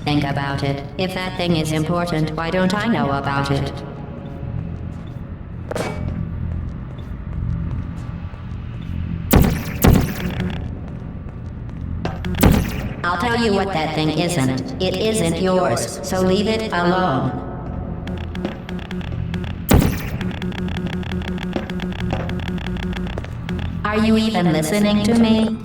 Think about it. If that thing is important, why don't I know about it? I'll tell you what that thing isn't. It isn't yours, so leave it alone. Are you even listening to me?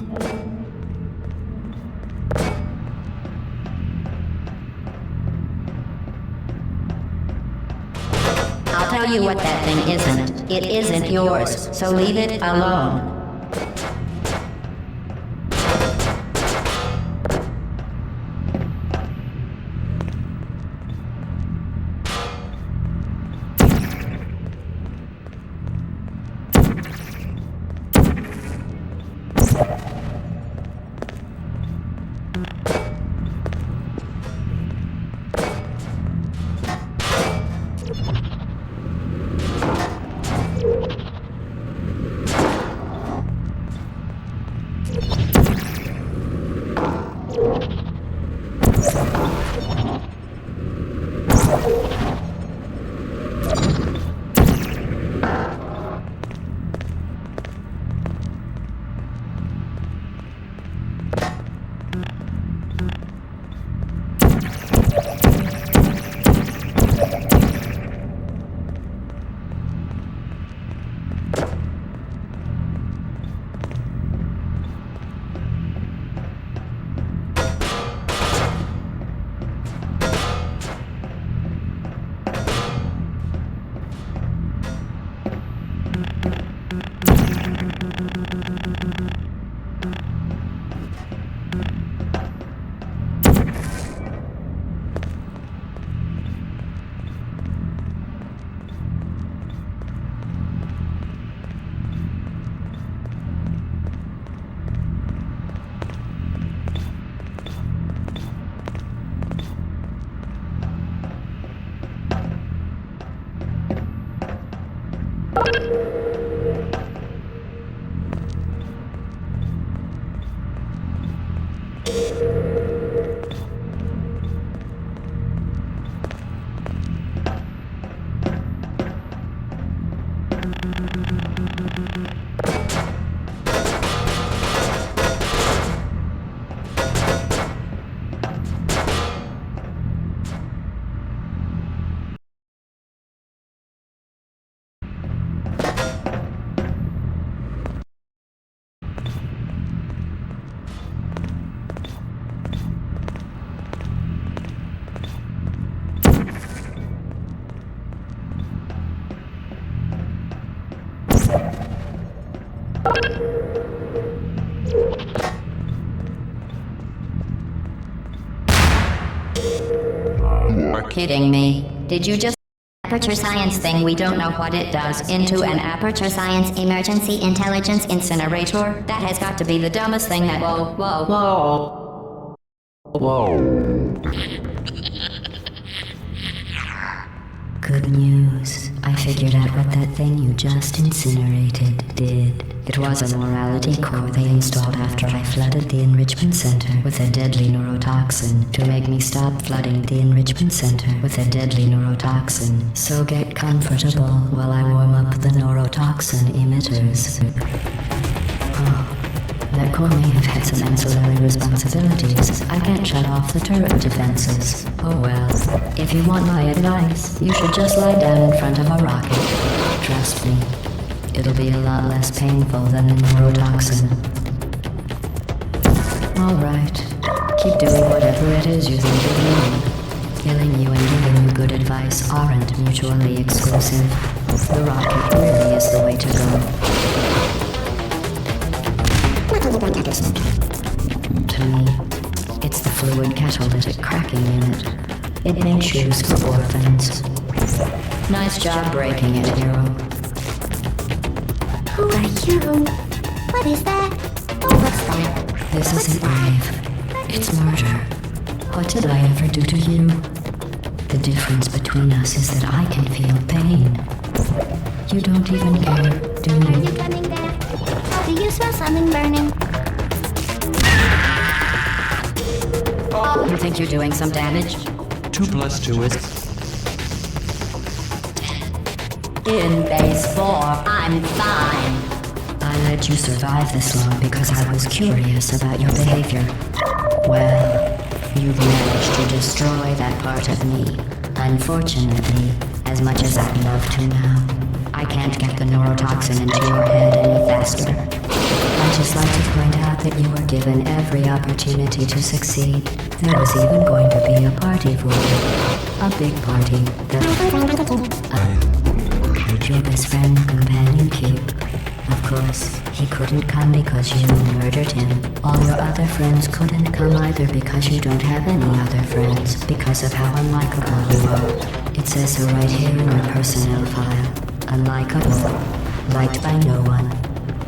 I'll tell you what that thing isn't. It isn't yours, so leave it alone. Kidding me. Did you just aperture science thing we don't know what it does into an aperture science emergency intelligence incinerator? That has got to be the dumbest thing that— Whoa. Good news. I figured out what that thing you just incinerated did. It was a morality core they installed after I flooded the enrichment center with a deadly neurotoxin to make me stop flooding the enrichment center with a deadly neurotoxin. So get comfortable while I warm up the neurotoxin emitters. Oh, that core may have had some ancillary responsibilities. I can't shut off the turret defenses. Oh well. If you want my advice, you should just lie down in front of a rocket. Trust me. It'll be a lot less painful than the neurotoxin. Alright, keep doing whatever it is you think you're doing. Killing you and giving you good advice aren't mutually exclusive. The rocket really is the way to go. What are you going to understand? To me, it's the fluid catalytic cracking unit. It makes shoes for orphans. Nice job breaking it, hero. Who are you? What is that? Oh, what's that? This isn't brave. It's murder. What did I ever do to you? The difference between us is that I can feel pain. You don't even care, do Are you? you coming there? Oh, do you smell something burning? think you're doing some damage? 2 plus 2 is... In base form, I'm fine. I let you survive this long because I was curious about your behavior. Well, you've managed to destroy that part of me. Unfortunately, as much as I'd love to now, I can't get the neurotoxin into your head any faster. I'd just like to point out that you were given every opportunity to succeed. There was even going to be a party for you. A big party. Your best friend, companion Cube. Of course, he couldn't come because you murdered him. All your other friends couldn't come either because you don't have any other friends, because of how unlikable you are. It says so right here in your personnel file. Unlikable. Liked by no one.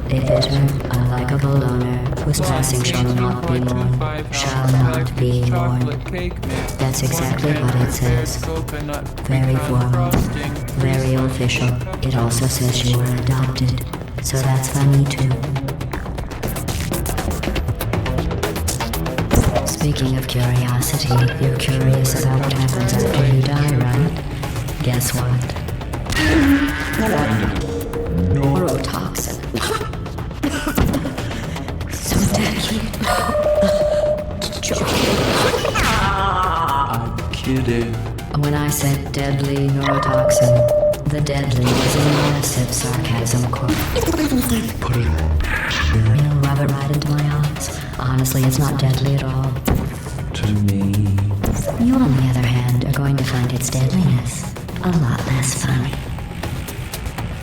A bitter, unlikable loner whose passing shall not be mourned. Shall not be mourned. That's exactly what it says. Very formal. Very official. It also says you were adopted. So that's funny too. Speaking of curiosity, you're curious about what happens after you die, right? Guess what? Neurotoxin. So deadly. I'm kidding. When I said deadly neurotoxin, the deadly was in massive sarcasm quote. Put it on. You'll rub it right into my eyes. Honestly, it's not deadly at all. To me. You, on the other hand, are going to find its deadliness a lot less funny.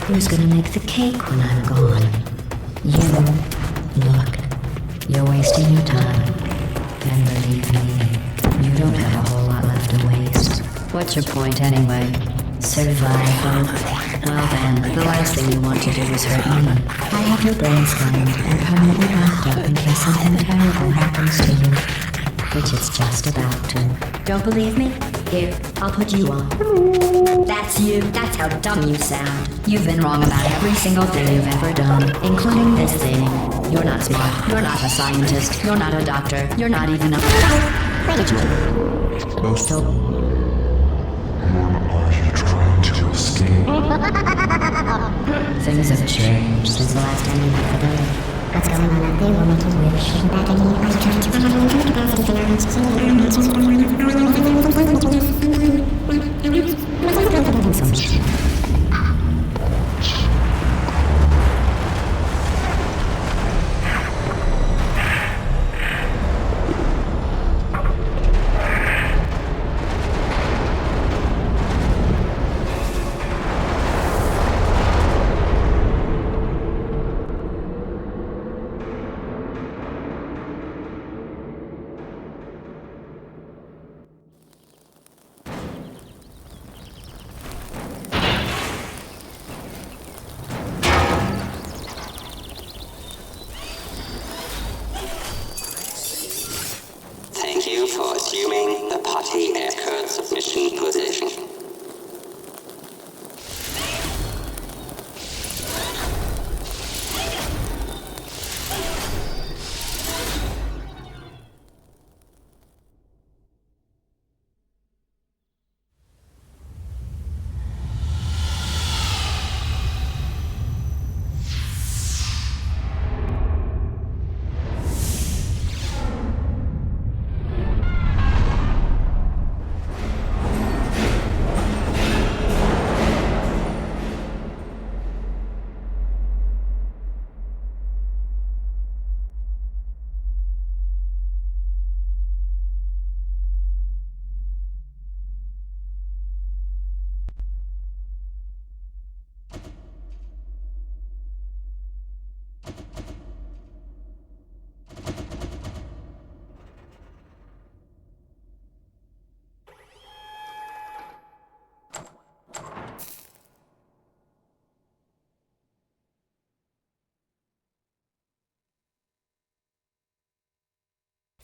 Who's gonna make the cake when I'm gone? You. Look, you're wasting your time. And believe me, you don't have a whole lot left to waste. What's your point anyway? Survival. Well then, the last thing you want to do is hurt me. I have your brain scanned and permanently locked up in case something terrible happens to you. Which it's just about to. Don't believe me? Here, I'll put you on. That's you. That's how dumb you sound. You've been wrong about every single thing you've ever done, including this thing. You're not smart. You're not a scientist. You're not a doctor. You're not even a... So... Are you trying to escape? Things have changed since the last time you met the bird. What's going on up there? We're making weird shit back in here. Are you trying to run out of capacity for Some shit. Thank you for assuming the potty air submission position.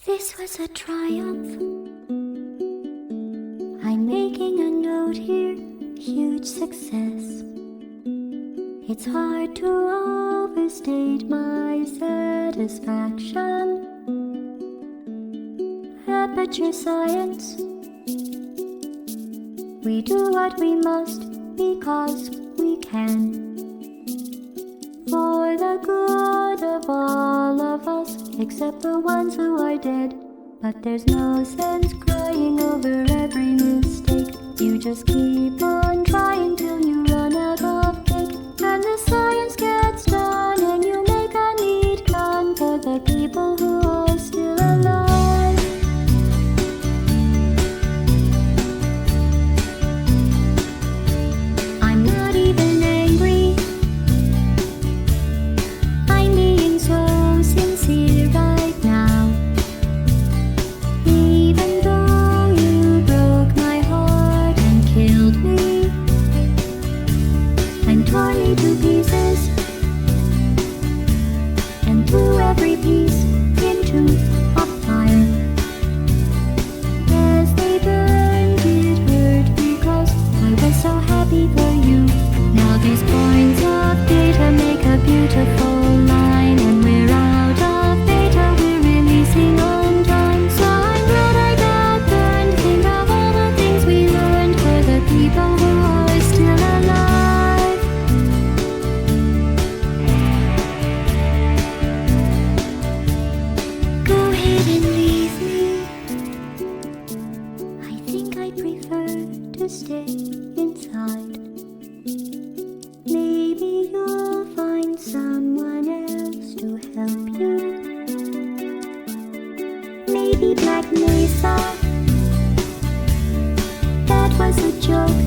This was a triumph. I'm making a note here, huge success. It's hard to overstate my satisfaction at temperature science. We do what we must because we can. For the good of all of us, except the ones who are dead. But there's no sense crying over every mistake. You just keep on trying till you run out of cake. And the science gets done and you make a neat gun for the people who are still alive. I'm not even angry. I'm being so sincere right now. Even though you broke my heart and killed me and tore me to pieces and threw every piece into a fire. As they burned, it hurt because I was so happy for you. Now these points of data make a beautiful line, and we're out of data, we're releasing on time. So I'm glad I got burned. Think of all the things we learned for the people who are still alive. Go ahead and leave me. I think I prefer to stay inside. Maybe you'll find someone else to help you. Maybe Black Mesa. That was a joke.